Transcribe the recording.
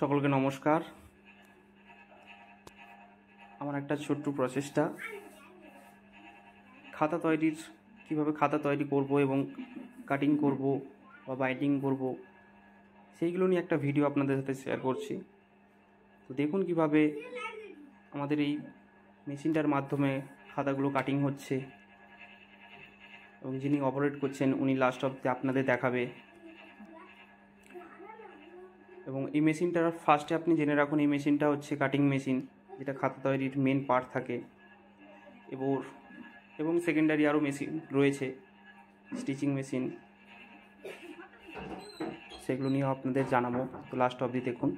সকলকে নমস্কার। আমার একটা ছোট্ট প্রচেষ্টা, খাতা তৈরির কীভাবে খাতা তৈরি করব এবং কাটিং করব বা বাইন্ডিং করব সেইগুলো নিয়ে একটা ভিডিও আপনাদের সাথে শেয়ার করছি। তো দেখুন কিভাবে আমাদের এই মেশিনটার মাধ্যমে খাতাগুলো কাটিং হচ্ছে এবং যিনি অপারেট করছেন উনি লাস্ট অবধি আপনাদের দেখাবে। এবং এই মেশিনটার ফার্স্টে আপনি জেনে রাখুন, এই মেশিনটা হচ্ছে কাটিং মেশিন, যেটা খাতা তৈরির মেন পার্ট থাকে। এবং সেকেন্ডারি আরও মেশিন রয়েছে, স্টিচিং মেশিন, সেগুলো নিয়েও আপনাদের জানাবো। তো লাস্ট অবধি দেখুন।